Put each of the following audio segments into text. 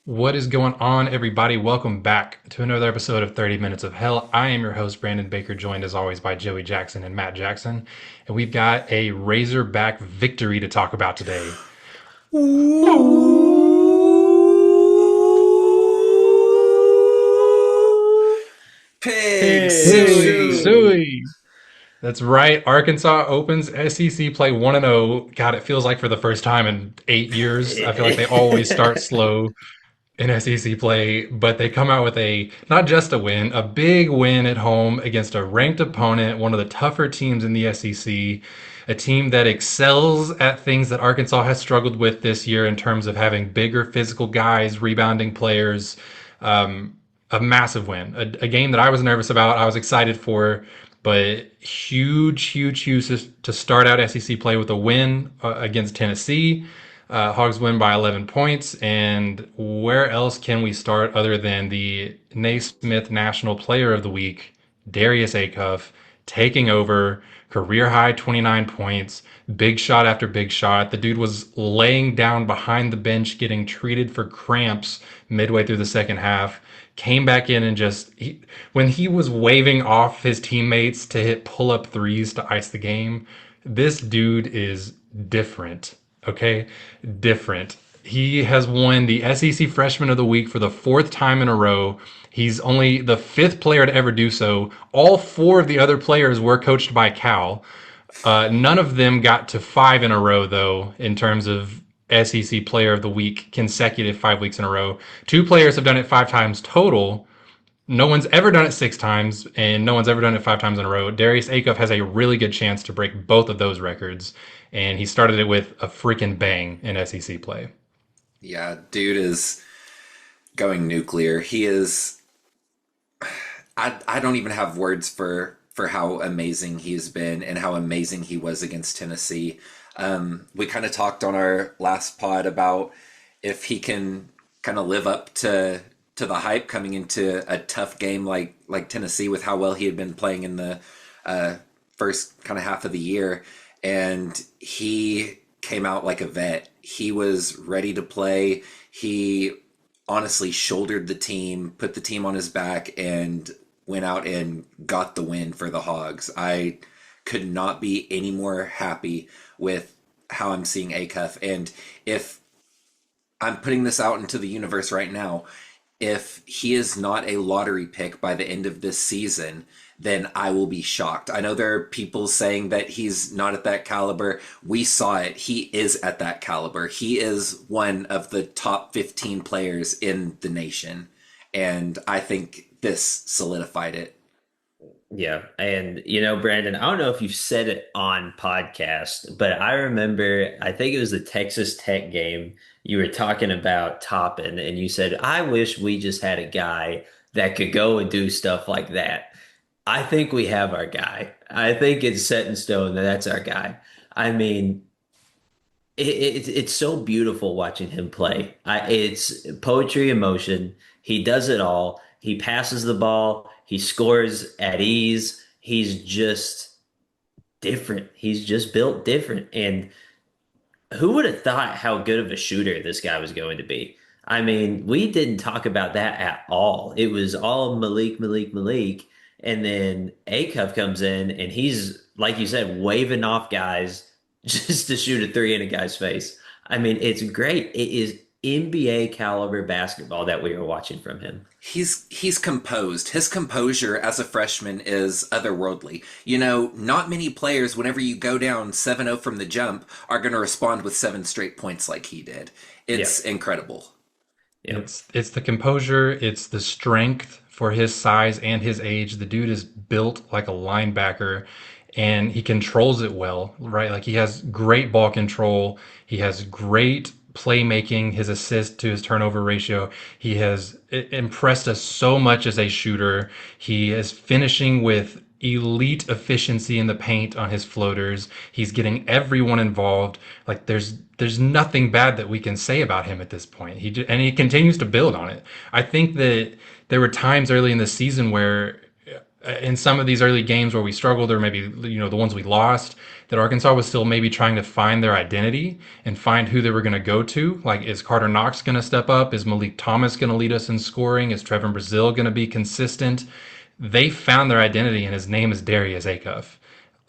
What is going on, everybody? Welcome back to another episode of 30 Minutes of Hell. I am your host, Brandon Baker, joined as always by Joey Jackson and Matt Jackson. And we've got a Razorback victory to talk about today. Pig Pig suey. Suey! That's right. Arkansas opens SEC play 1-0. God, it feels like for the first time in 8 years. I feel like they always start slow in SEC play, but they come out with a not just a win, a big win at home against a ranked opponent, one of the tougher teams in the SEC, a team that excels at things that Arkansas has struggled with this year in terms of having bigger physical guys, rebounding players. A massive win, a game that I was nervous about, I was excited for, but huge to start out SEC play with a win against Tennessee. Hogs win by 11 points. And where else can we start other than the Naismith National Player of the Week, Darius Acuff, taking over, career high 29 points, big shot after big shot. The dude was laying down behind the bench, getting treated for cramps midway through the second half. Came back in and when he was waving off his teammates to hit pull up threes to ice the game, this dude is different. Okay, different. He has won the SEC Freshman of the Week for the fourth time in a row. He's only the fifth player to ever do so. All four of the other players were coached by Cal. None of them got to five in a row, though, in terms of SEC Player of the Week, consecutive 5 weeks in a row. Two players have done it five times total. No one's ever done it six times, and no one's ever done it five times in a row. Darius Acuff has a really good chance to break both of those records, and he started it with a freaking bang in SEC play. Yeah, dude is going nuclear. He is. I don't even have words for how amazing he's been and how amazing he was against Tennessee. We kind of talked on our last pod about if he can kind of live up to the hype coming into a tough game like Tennessee with how well he had been playing in the first kind of half of the year, and he came out like a vet. He was ready to play. He honestly shouldered the team, put the team on his back, and went out and got the win for the Hogs. I could not be any more happy with how I'm seeing Acuff. And if I'm putting this out into the universe right now, if he is not a lottery pick by the end of this season, then I will be shocked. I know there are people saying that he's not at that caliber. We saw it. He is at that caliber. He is one of the top 15 players in the nation. And I think this solidified it. Yeah. And, Brandon, I don't know if you've said it on podcast, but I remember, I think it was the Texas Tech game. You were talking about Toppin, and you said, I wish we just had a guy that could go and do stuff like that. I think we have our guy. I think it's set in stone that that's our guy. I mean, it's so beautiful watching him play. It's poetry in motion. He does it all. He passes the ball. He scores at ease. He's just different. He's just built different. And who would have thought how good of a shooter this guy was going to be? I mean, we didn't talk about that at all. It was all Malik, Malik, Malik. And then Acuff comes in and he's, like you said, waving off guys just to shoot a three in a guy's face. I mean, it's great. It is NBA caliber basketball that we are watching from him. He's composed. His composure as a freshman is otherworldly. You know, not many players, whenever you go down 7-0 from the jump, are going to respond with seven straight points like he did. Yeah. It's incredible. Yeah. It's the composure, it's the strength for his size and his age. The dude is built like a linebacker and he controls it well, right? Like he has great ball control, he has great playmaking, his assist to his turnover ratio. He has impressed us so much as a shooter. He is finishing with elite efficiency in the paint on his floaters. He's getting everyone involved. Like there's nothing bad that we can say about him at this point. And he continues to build on it. I think that there were times early in the season where in some of these early games where we struggled, or maybe the ones we lost, that Arkansas was still maybe trying to find their identity and find who they were going to go to. Like, is Carter Knox going to step up? Is Malik Thomas going to lead us in scoring? Is Trevor Brazile going to be consistent? They found their identity, and his name is Darius Acuff.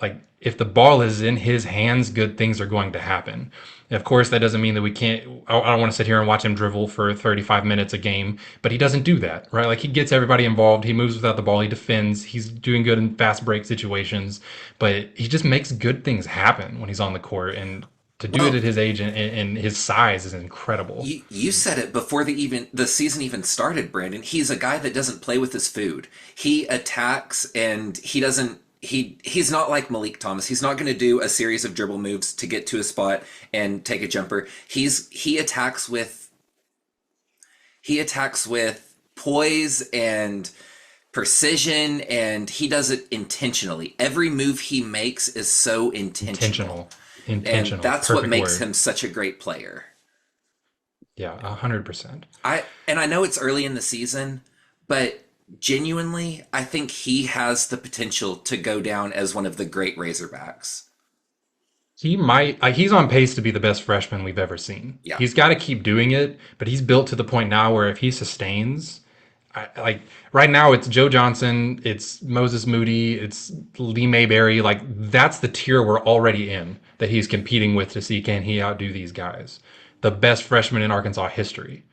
Like, if the ball is in his hands, good things are going to happen. Of course, that doesn't mean that we can't. I don't want to sit here and watch him drivel for 35 minutes a game, but he doesn't do that, right? Like, he gets everybody involved. He moves without the ball. He defends. He's doing good in fast break situations, but he just makes good things happen when he's on the court. And to do it Well, at his age and his size is incredible. you said it before the season even started, Brandon. He's a guy that doesn't play with his food. He attacks, and he doesn't. He's not like Malik Thomas. He's not going to do a series of dribble moves to get to a spot and take a jumper. He attacks with poise and precision, and he does it intentionally. Every move he makes is so intentional. Intentional, And intentional, that's what perfect makes word. him such a great player. Yeah, 100%. I know it's early in the season, but genuinely, I think he has the potential to go down as one of the great Razorbacks. He's on pace to be the best freshman we've ever seen. Yeah. He's got to keep doing it, but he's built to the point now where if he sustains, like right now, it's Joe Johnson, it's Moses Moody, it's Lee Mayberry. Like, that's the tier we're already in that he's competing with to see can he outdo these guys. The best freshman in Arkansas history.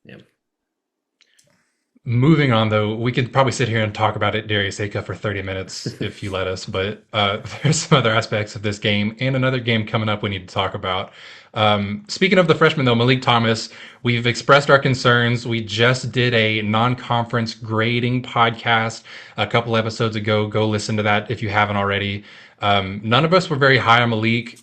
Yeah. Moving on, though, we could probably sit here and talk about it, Darius Acuff, for 30 minutes if you let us. But there's some other aspects of this game and another game coming up we need to talk about. Speaking of the freshman, though, Malik Thomas, we've expressed our concerns. We just did a non-conference grading podcast a couple episodes ago. Go listen to that if you haven't already. None of us were very high on Malik.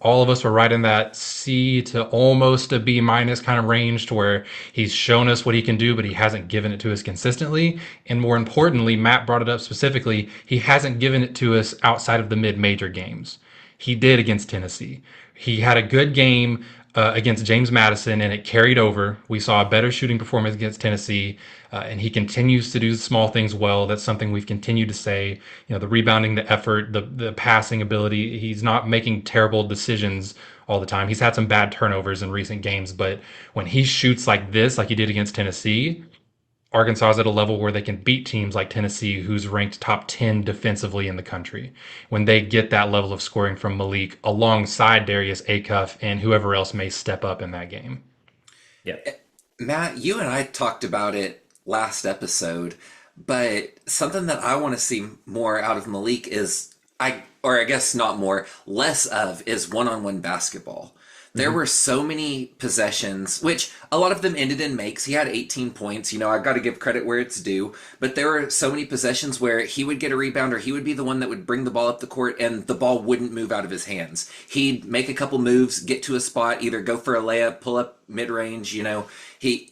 All of us were right in that C to almost a B minus kind of range, to where he's shown us what he can do, but he hasn't given it to us consistently. And more importantly, Matt brought it up specifically, he hasn't given it to us outside of the mid-major games. He did against Tennessee. He had a good game against James Madison, and it carried over. We saw a better shooting performance against Tennessee, and he continues to do small things well. That's something we've continued to say. The rebounding, the effort, the passing ability. He's not making terrible decisions all the time. He's had some bad turnovers in recent games, but when he shoots like this, like he did against Tennessee, Arkansas is at a level where they can beat teams like Tennessee, who's ranked top 10 defensively in the country. When they get that level of scoring from Malik alongside Darius Acuff and whoever else may step up in that game. Yeah. Matt, you and I talked about it last episode, but something that I want to see more out of Malik is or I guess not more, less of, is one-on-one basketball. There were so many possessions, which a lot of them ended in makes. He had 18 points. I got to give credit where it's due. But there were so many possessions where he would get a rebound, or he would be the one that would bring the ball up the court, and the ball wouldn't move out of his hands. He'd make a couple moves, get to a spot, either go for a layup, pull up mid-range,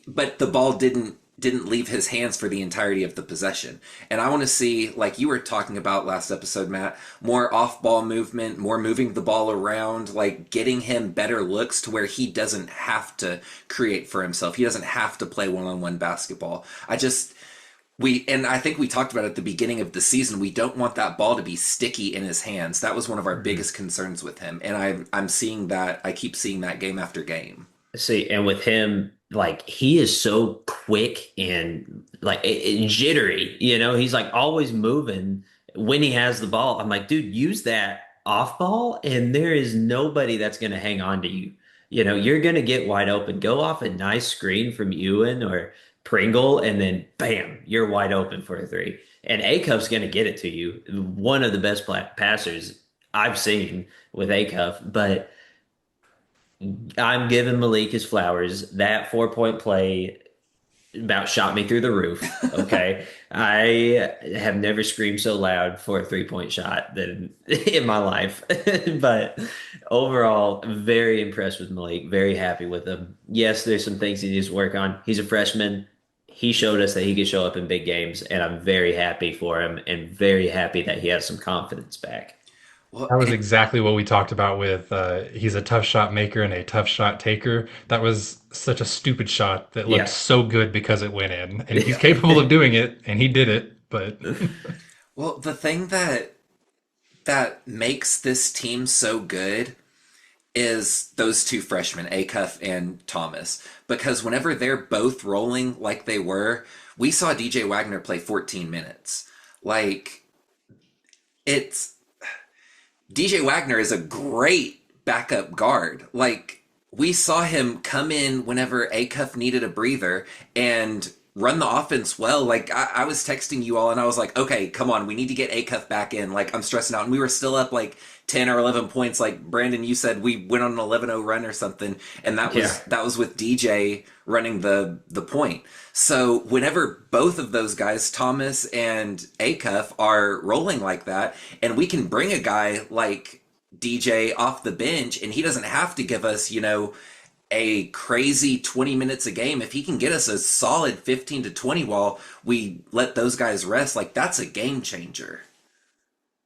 but the ball didn't leave his hands for the entirety of the possession. And I want to see, like you were talking about last episode, Matt, more off-ball movement, more moving the ball around, like getting him better looks to where he doesn't have to create for himself. He doesn't have to play one-on-one basketball. And I think we talked about it at the beginning of the season, we don't want that ball to be sticky in his hands. That was one of our biggest concerns with him. And I'm seeing that, I keep seeing that game after game. See, and with him, like, he is so quick and like jittery, he's like always moving when he has the ball. I'm like, dude, use that off ball, and there is nobody that's going to hang on to you. You're going to get wide open. Go off a nice screen from Ewan or Pringle, and then bam, you're wide open for a three. And Acuff's going to get it to you. One of the best passers I've seen with Acuff, but I'm giving Malik his flowers. That 4-point play about shot me through the roof. Okay. I have never screamed so loud for a 3-point shot than in my life. But overall, very impressed with Malik. Very happy with him. Yes, there's some things he needs to work on. He's a freshman. He showed us that he could show up in big games, and I'm very happy for him and very happy that he has some confidence back. Well, That was exactly what we talked about with he's a tough shot maker and a tough shot taker. That was such a stupid shot that Yeah. looked so good because it went in. And he's capable of doing it, and he did it. But Well, the thing that makes this team so good is those two freshmen, Acuff and Thomas. Because whenever they're both rolling like they were, we saw DJ Wagner play 14 minutes. Like, it's DJ Wagner is a great backup guard. Like, we saw him come in whenever Acuff needed a breather and run the offense well. Like, I was texting you all and I was like, okay, come on, we need to get Acuff back in. Like, I'm stressing out. And we were still up like 10 or 11 points. Like, Brandon, you said we went on an 11-0 run or something. And Yeah. that was with DJ running the point. So whenever both of those guys, Thomas and Acuff, are rolling like that, and we can bring a guy like DJ off the bench and he doesn't have to give us, a crazy 20 minutes a game. If he can get us a solid 15 to 20 while we let those guys rest, like, that's a game changer.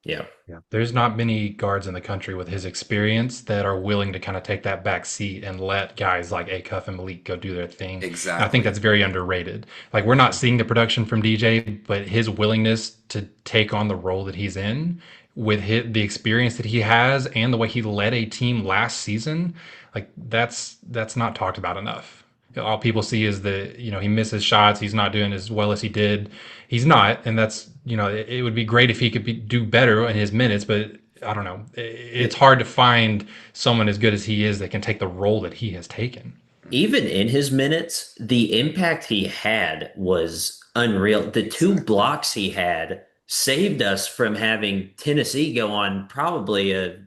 Yeah. yeah, there's not many guards in the country with his experience that are willing to kind of take that back seat and let guys like Acuff and Malik go do their thing. And I think Exactly. that's very underrated. Like, we're not seeing the production from DJ, but his willingness to take on the role that he's in with the experience that he has and the way he led a team last season, like that's not talked about enough. All people see is that he misses shots. He's not doing as well as he did. He's not, and that's it would be great if he could do better in his minutes. But I don't know. It's hard to find someone as good as he is that can take the role that he has taken. Even in his minutes, the impact he had was unreal. The two Exactly. blocks he had saved us from having Tennessee go on probably a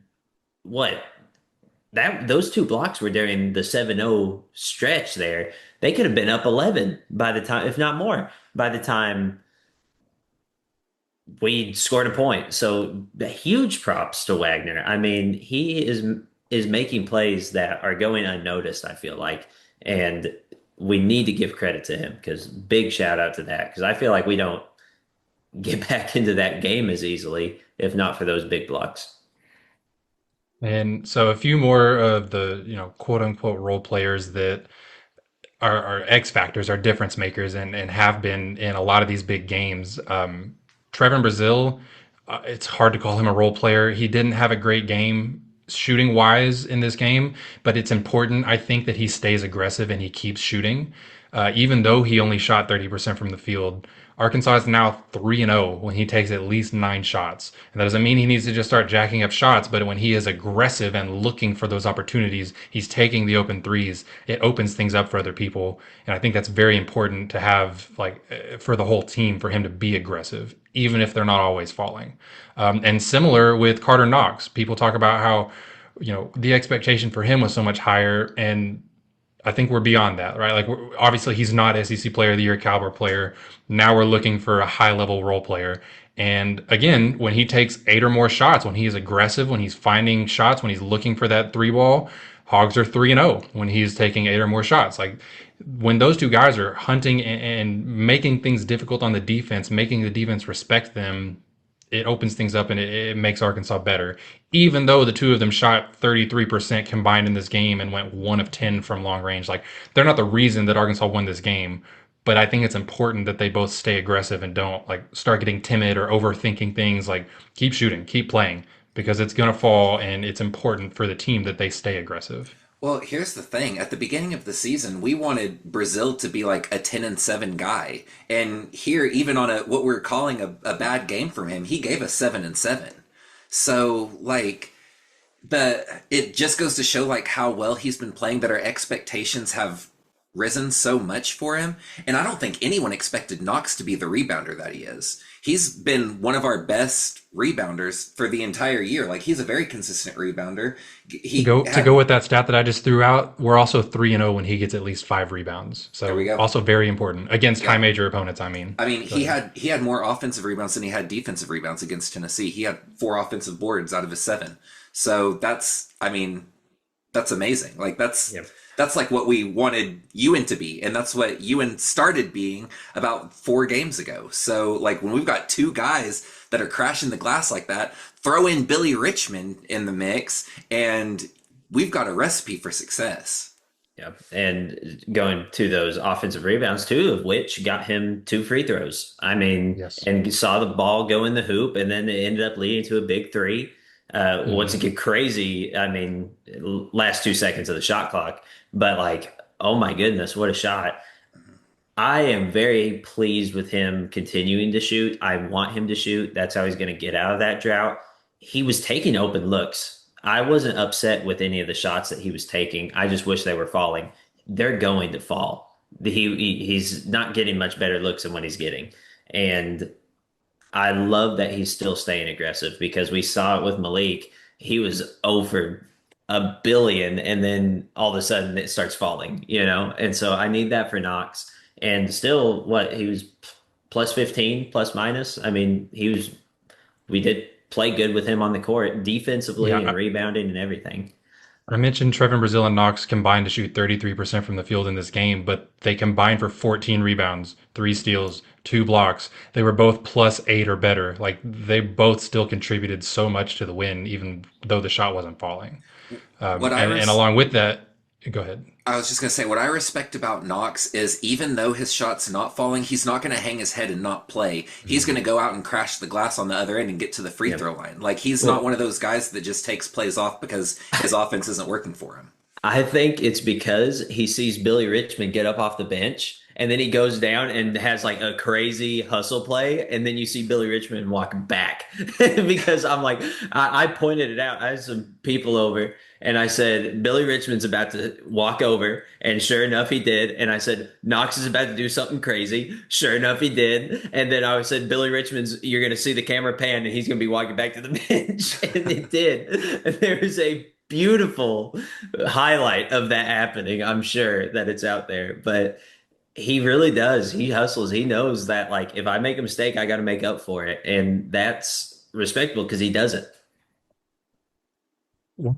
what that those two blocks were during the 7-0 stretch there. They could have been up 11 by the time, if not more, by the time we scored a point. So the huge props to Wagner. I mean, he is making plays that are going unnoticed, I feel like. And we need to give credit to him because big shout out to that. Because I feel like we don't get back into that game as easily if not for those big blocks. And so a few more of the quote unquote role players that are X factors, are difference makers, and have been in a lot of these big games. Trevin Brazil, it's hard to call him a role player. He didn't have a great game shooting wise in this game, but it's important, I think, that he stays aggressive and he keeps shooting. Even though he only shot 30% from the field, Arkansas is now 3-0 when he takes at least 9 shots. And that doesn't mean he needs to just start jacking up shots, but when he is aggressive and looking for those opportunities, he's taking the open threes. It opens things up for other people. And I think that's very important to have, like, for the whole team, for him to be aggressive, even if they're not always falling. And similar with Carter Knox, people talk about how, the expectation for him was so much higher. And I think we're beyond that, right? Like, obviously, he's not SEC Player of the Year caliber player. Now we're looking for a high level role player. And again, when he takes 8 or more shots, when he is aggressive, when he's finding shots, when he's looking for that three ball, Hogs are 3-0 when he's taking 8 or more shots. Like, when those two guys are hunting and making things difficult on the defense, making the defense respect them, it opens things up and it makes Arkansas better. Even though the two of them shot 33% combined in this game and went 1 of 10 from long range, like, they're not the reason that Arkansas won this game. But I think it's important that they both stay aggressive and don't, like, start getting timid or overthinking things. Like, keep shooting, keep playing, because it's gonna fall, and it's important for the team that they stay aggressive. Well, here's the thing. At the beginning of the season, we wanted Brazil to be like a 10-7 guy. And here, even on what we're calling a bad game from him, he gave us 7-7. So, like, it just goes to show, like, how well he's been playing, that our expectations have risen so much for him. And I don't think anyone expected Knox to be the rebounder that he is. He's been one of our best rebounders for the entire year. Like, he's a very consistent rebounder. He To had go with that stat that I just threw out, we're also 3-0 when he gets at least 5 rebounds. There we So go. also very important against high Yeah. major opponents. I mean, I mean, go ahead. he had more offensive rebounds than he had defensive rebounds against Tennessee. He had 4 offensive boards out of his 7. So that's, I mean, that's amazing. Like, Yep. that's like what we wanted Ewan to be, and that's what Ewan started being about 4 games ago. So, like, when we've got two guys that are crashing the glass like that, throw in Billy Richmond in the mix, and we've got a recipe for success. Yeah. And going to those offensive rebounds, two of which got him 2 free throws. I mean, Yes. and you saw the ball go in the hoop, and then it ended up leading to a big three. Once it Mhm. get crazy, I mean, last 2 seconds of the shot clock, but like, oh my goodness, what a shot. I am very pleased with him continuing to shoot. I want him to shoot. That's how he's going to get out of that drought. He was taking open looks. I wasn't upset with any of the shots that he was taking. I just wish they were falling. They're going to fall. He's not getting much better looks than what he's getting. And I love that he's still staying aggressive because we saw it with Malik. He was over a billion, and then all of a sudden it starts falling, you know? And so I need that for Knox. And still, what he was plus 15, plus minus. I mean, we did play good with him on the court defensively and Yeah, rebounding and everything. I mentioned Trevor Brazile and Knox combined to shoot 33% from the field in this game, but they combined for 14 rebounds, 3 steals, 2 blocks. They were both +8 or better. Like they both still contributed so much to the win, even though the shot wasn't falling. What And along with that, go ahead. I was just going to say, what I respect about Knox is even though his shot's not falling, he's not going to hang his head and not play. He's going to go out and crash the glass on the other end and get to the free Yeah. throw line. Like, he's not Well, one of those guys that just takes plays off because his offense isn't working for him. I think it's because he sees Billy Richmond get up off the bench and then he goes down and has like a crazy hustle play. And then you see Billy Richmond walk back because I'm like, I pointed it out. I had some people over and I said, Billy Richmond's about to walk over. And sure enough, he did. And I said, Knox is about to do something crazy. Sure enough, he did. And then I said, Billy Richmond's, you're going to see the camera pan and he's going to be walking back to the bench. And it did. And there was a beautiful highlight of that happening. I'm sure that it's out there, but he really does. He hustles. He knows that like if I make a mistake, I got to make up for it, and that's respectable because he does it.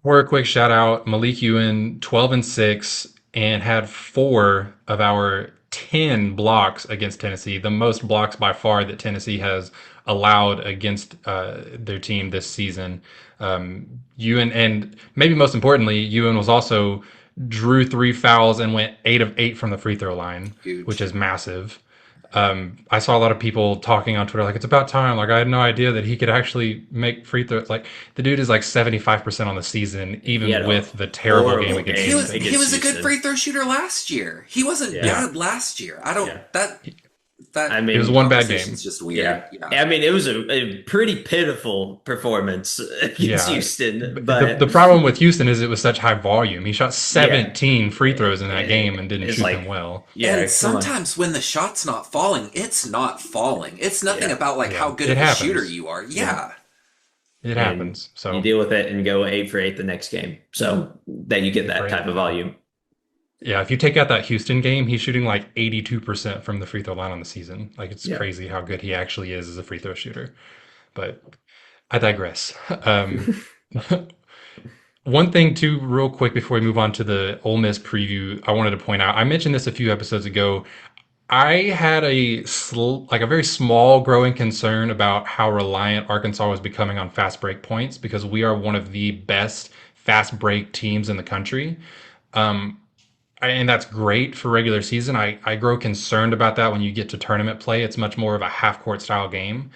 For a quick shout out, Malik Ewan, 12-6, and had 4 of our 10 blocks against Tennessee, the most blocks by far that Tennessee has allowed against their team this season. Ewan, and maybe most importantly, Ewan was also drew 3 fouls and went 8 of 8 from the free throw line, which Huge. is massive. I saw a lot of people talking on Twitter like it's about time. Like I had no idea that he could actually make free throws. Like the dude is like 75% on the season, He had even a with the terrible game horrible against He game was Houston. he against was a good Houston. free throw shooter last year. He wasn't Yeah. bad last year. I don't Yeah. I that It was mean, one bad game. conversation's just weird. yeah. Yeah. I mean, it was a pretty pitiful performance against Yeah. Houston, The, but the problem with Houston is it was such high volume. He shot yeah, 17 free throws in that game and didn't it's shoot like, them well. yeah, And come on. sometimes when the shot's not falling, it's not falling. It's nothing Yeah. about like how Yeah. good It of a shooter happens. you are. Yeah. It And happens. you So deal with it and go 8 for 8 the next game. So that you get 8 for that 8. type of volume. Yeah, if you take out that Houston game, he's shooting like 82% from the free throw line on the season. Like it's Yeah. crazy how good he actually is as a free throw shooter. But I digress. One thing too, real quick before we move on to the Ole Miss preview, I wanted to point out. I mentioned this a few episodes ago. I had like a very small growing concern about how reliant Arkansas was becoming on fast break points because we are one of the best fast break teams in the country. And that's great for regular season. I grow concerned about that when you get to tournament play. It's much more of a half court style game.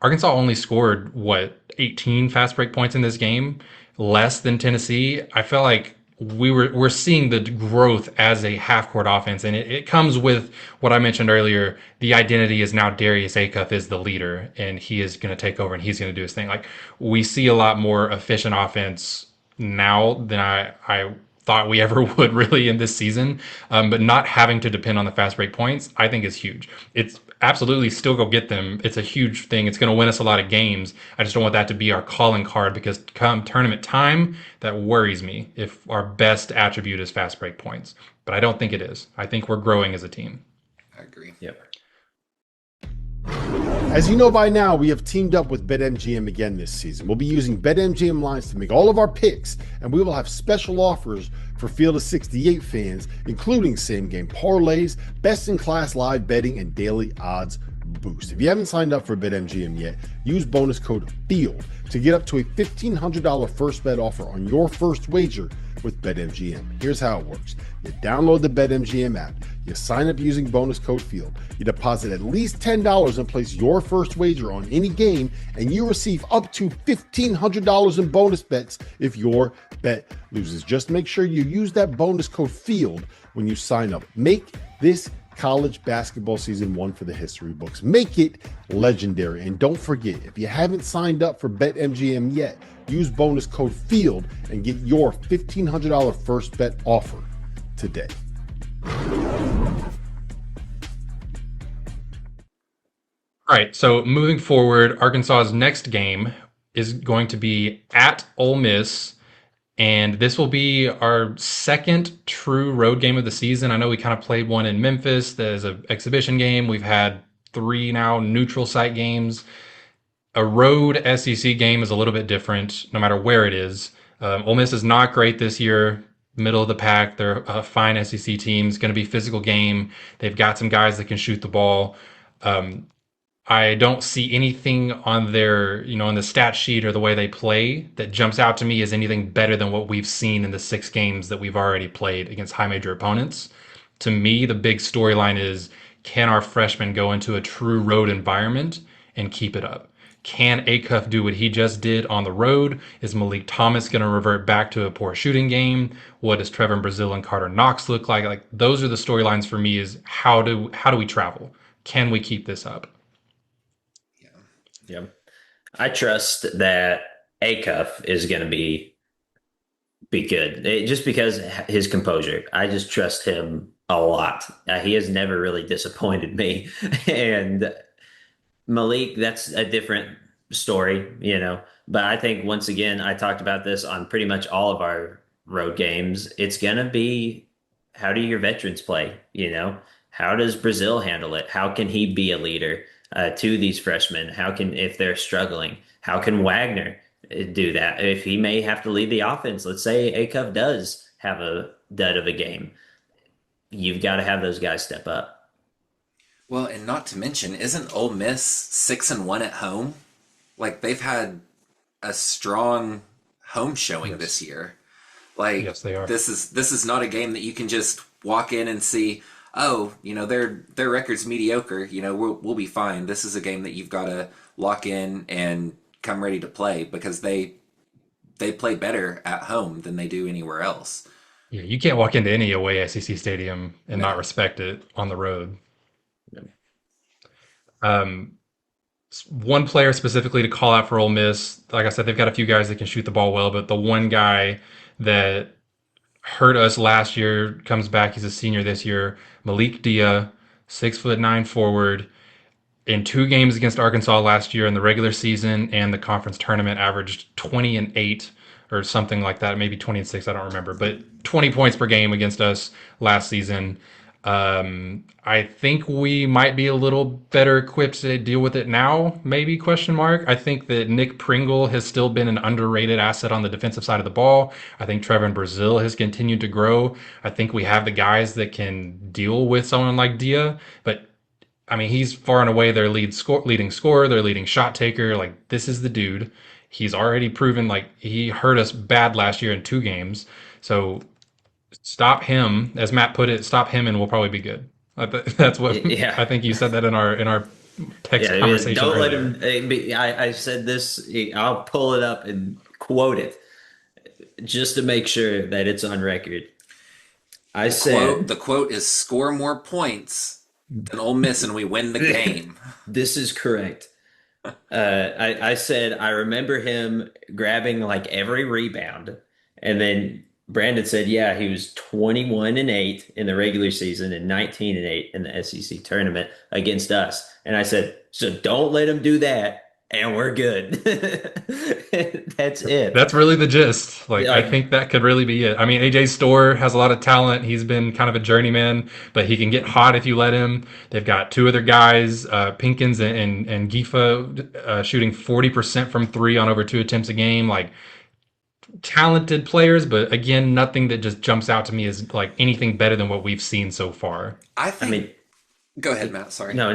Arkansas only scored, what, 18 fast break points in this game, less than Tennessee. I feel like we're seeing the growth as a half court offense, and it comes with what I mentioned earlier. The identity is now Darius Acuff is the leader, and he is going to take over and he's going to do his thing. Like we see a lot more efficient offense now than I thought we ever would really in this season. But not having to depend on the fast break points, I think is huge. It's absolutely still go get them. It's a huge thing. It's going to win us a lot of games. I just don't want that to be our calling card because come tournament time, that worries me if our best attribute is fast break points. But I don't think it is. I think we're growing as a team. I agree. Yep. As you know by now, we have teamed up with BetMGM again this season. We'll be using BetMGM lines to make all of our picks, and we will have special offers for Field of 68 fans, including same-game parlays, best-in-class live betting, and daily odds boost. If you haven't signed up for BetMGM yet, use bonus code FIELD to get up to a $1,500 first bet offer on your first wager with BetMGM. Here's how it works. You download the BetMGM app. You sign up using bonus code FIELD. You deposit at least $10 and place your first wager on any game, and you receive up to $1,500 in bonus bets if your bet loses. Just make sure you use that bonus code FIELD when you sign up. Make this college basketball season one for the history books. Make it legendary. And don't forget, if you haven't signed up for BetMGM yet, use bonus code FIELD and get your $1,500 first bet offer today. All right, so moving forward, Arkansas's next game is going to be at Ole Miss, and this will be our second true road game of the season. I know we kind of played one in Memphis as an exhibition game. We've had 3 now neutral site games. A road SEC game is a little bit different no matter where it is. Ole Miss is not great this year, middle of the pack. They're a fine SEC team. It's going to be a physical game. They've got some guys that can shoot the ball. I don't see anything on their, on the stat sheet or the way they play that jumps out to me as anything better than what we've seen in the 6 games that we've already played against high major opponents. To me, the big storyline is, can our freshmen go into a true road environment and keep it up? Can Acuff do what he just did on the road? Is Malik Thomas going to revert back to a poor shooting game? What does Trevor Brazile and Carter Knox look like? Like, those are the storylines for me, is how do we travel? Can we keep this up? Yeah. I trust that Acuff is going to be good. Just because his composure. I just trust him a lot. He has never really disappointed me. And Malik, that's a different story, But I think, once again, I talked about this on pretty much all of our road games. It's going to be, how do your veterans play? How does Brazile handle it? How can he be a leader to these freshmen? If they're struggling, how can Wagner do that? If he may have to lead the offense, let's say Acuff does have a dud of a game, you've got to have those guys step up. Well, and not to mention, isn't Ole Miss 6-1 at home? Like, they've had a strong home showing this year. Like, yes, they are. This is not a game that you can just walk in and see, oh, their record's mediocre. We'll be fine. This is a game that you've got to lock in and come ready to play, because they play better at home than they do anywhere else. Yeah, you can't walk into any away SEC stadium and not respect it on the road. One player specifically to call out for Ole Miss, like I said, they've got a few guys that can shoot the ball well, but the one guy that hurt us last year comes back. He's a senior this year. Malik Dia, 6'9" forward. In 2 games against Arkansas last year in the regular season and the conference tournament, averaged 20 and 8 or something like that, maybe 20 and 6, I don't remember, but 20 points per game against us last season. I think we might be a little better equipped to deal with it now, maybe, question mark. I think that Nick Pringle has still been an underrated asset on the defensive side of the ball. I think Trevor Brazile has continued to grow. I think we have the guys that can deal with someone like Dia, but I mean, he's far and away their leading scorer, their leading shot taker. Like, this is the dude. He's already proven, like, he hurt us bad last year in 2 games. So stop him, as Matt put it, stop him and we'll probably be good. That's what I think you said that in our text conversation. Don't earlier. let him. I said this. I'll pull it up and quote it just to make sure that it's on record. The quote is, "Score more points than Ole Miss and we win the game." This is correct. I said I remember him grabbing like every rebound, and then Brandon said, yeah, he was 21 and 8 in the regular season and 19 and 8 in the SEC tournament against us. And I said, so don't let him do that, and we're good. That's it. That's really the gist. I think that could really be it. I mean, AJ Storr has a lot of talent. He's been kind of a journeyman, but he can get hot if you let him. They've got 2 other guys, Pinkins and Gifa, shooting 40% from 3 on over 2 attempts a game. Like, talented players, but again, nothing that just jumps out to me as like anything better than what we've seen so far. I mean, go ahead, Matt. Sorry. No.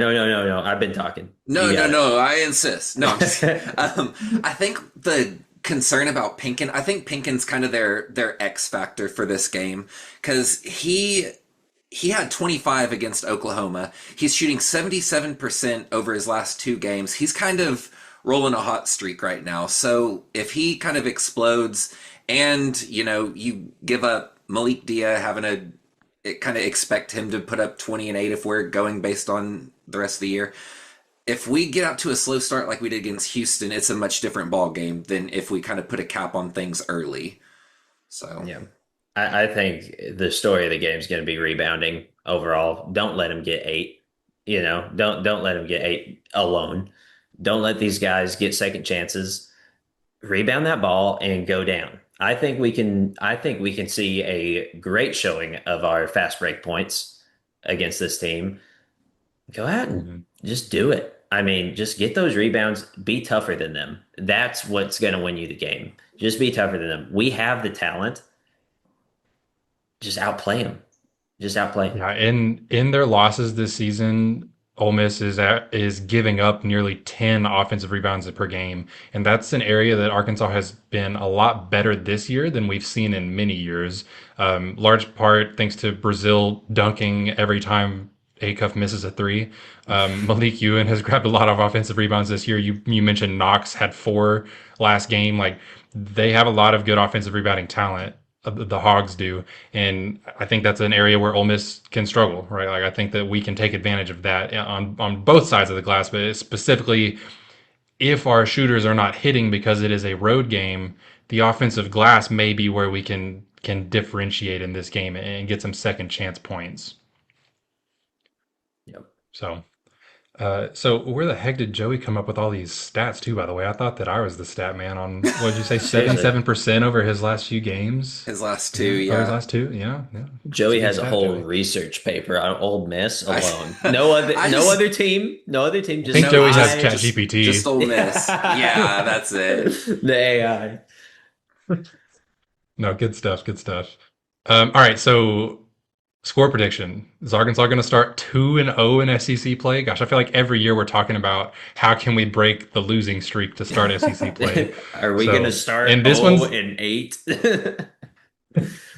I've been talking. No. I insist. No, I'm just, I think the concern about Pinkin. I think Pinkin's kind of their X factor for this game because he had 25 against Oklahoma. He's shooting 77% over his last two games. He's kind of rolling a hot streak right now. So if he kind of explodes and, you give up Malik Dia having kind of expect him to put up 20 and 8 if we're going based on the rest of the year. If we get out to a slow start like we did against Houston, it's a much different ball game than if we kind of put a cap on things early. So Yeah. I think the story of the game is going to be rebounding overall. Don't let him get 8. Don't let him get 8 alone. Don't let these guys get second chances. Rebound that ball and go down. I think we can see a great showing of our fast break points against this team. Go out and just do it. I mean, just get those rebounds, be tougher than them. That's what's going to win you the game. Just be tougher than them. We have the talent. Just outplay them. Just outplay them. Yeah, in their losses this season, Ole Miss is giving up nearly 10 offensive rebounds per game, and that's an area that Arkansas has been a lot better this year than we've seen in many years. Large part thanks to Brazil dunking every time Acuff misses a three. Malik Ewan has grabbed a lot of offensive rebounds this year. You mentioned Knox had 4 last game. Like they have a lot of good offensive rebounding talent. The Hogs do, and I think that's an area where Ole Miss can struggle, right? Like I think that we can take advantage of that on both sides of the glass, but specifically if our shooters are not hitting because it is a road game, the offensive glass may be where we can differentiate in this game and get some second chance points. Yep. So where the heck did Joey come up with all these stats too, by the way? I thought that I was the stat man on, what did you say, Seriously. 77% over his last few games? his last two, Yeah. Over his yeah. last two, yeah. It's Joey good has a stat, whole Joey. research paper on Ole Miss I- alone. No other, I no just- other team, no other team. I Just think No, Joey has I Chat just- GPT. Just Ole Miss. Yeah, that's it. The AI. No, good stuff, good stuff. All right, so score prediction. Is Arkansas going to start 2-0 in SEC play? Gosh, I feel like every year we're talking about how can we break the losing streak to start SEC play. Are we So, going to start and this 0 one's- and 8?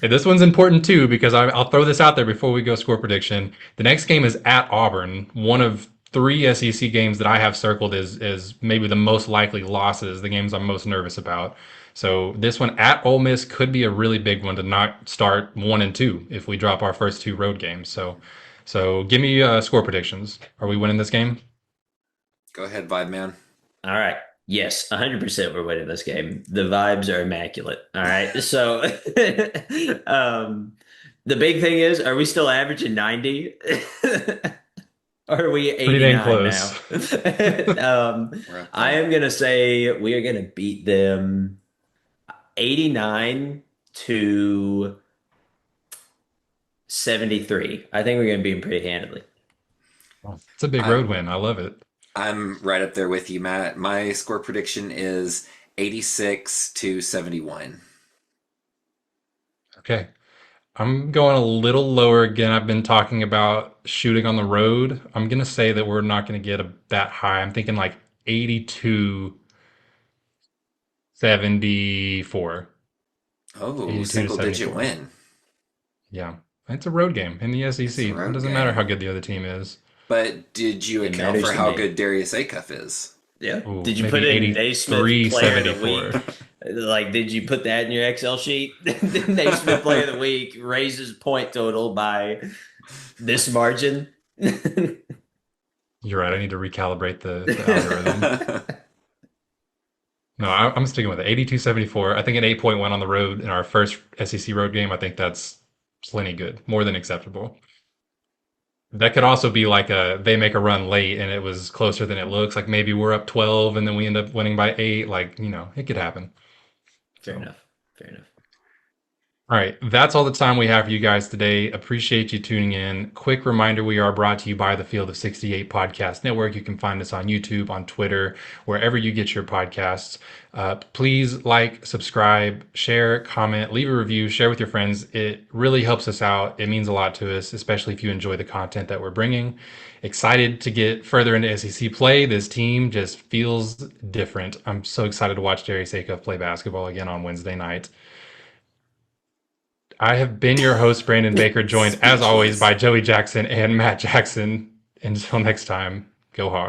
And this one's important too because I'll throw this out there before we go score prediction. The next game is at Auburn, one of 3 SEC games that I have circled as maybe the most likely losses, the games I'm most nervous about. So this one at Ole Miss could be a really big one to not start 1 and 2 if we drop our first 2 road games. So give me score predictions. Are we winning this game? Go ahead, Vibe Man. All right. Yes, 100% we're winning this game. The vibes are immaculate. All right. So the big thing is, are we still averaging 90? Or are we Pretty dang 89 close. now? We're up I there. am going to say we are going to beat them 89 to 73. I think we're going to beat them pretty handily. It's a big road win. I love it. I'm right up there with you, Matt. My score prediction is 86 to 71. Okay. I'm going a little lower again. I've been talking about shooting on the road. I'm going to say that we're not going to get that high. I'm thinking like 82-74. Oh, 82 to single digit 74. win. Yeah. It's a road game in the a SEC. It road doesn't matter game. how good the other team is. But did you It account matters for to how me. good Darius Acuff is? Yeah. Ooh, Did you maybe put in Naismith Player of the 83-74. Week? Like, did you put that in your Excel sheet? Naismith Player of the Week raises point total by this margin. You're right. I need to recalibrate the algorithm. No, I'm sticking with it. 82-74. I think an 8-point win on the road in our first SEC road game. I think that's plenty good. More than acceptable. That could also be like they make a run late and it was closer than it looks. Like maybe we're up 12 and then we end up winning by 8. Like, it could happen. Fair So, enough. Fair enough. All right, that's all the time we have for you guys today. Appreciate you tuning in. Quick reminder, we are brought to you by the Field of 68 Podcast Network. You can find us on YouTube, on Twitter, wherever you get your podcasts. Please like, subscribe, share, comment, leave a review, share with your friends. It really helps us out. It means a lot to us, especially if you enjoy the content that we're bringing. Excited to get further into SEC play. This team just feels different. I'm so excited to watch Darius Acuff play basketball again on Wednesday night. I have been your host, Brandon Baker, joined as always Speechless. by Joey Jackson and Matt Jackson. Until next time, go hard.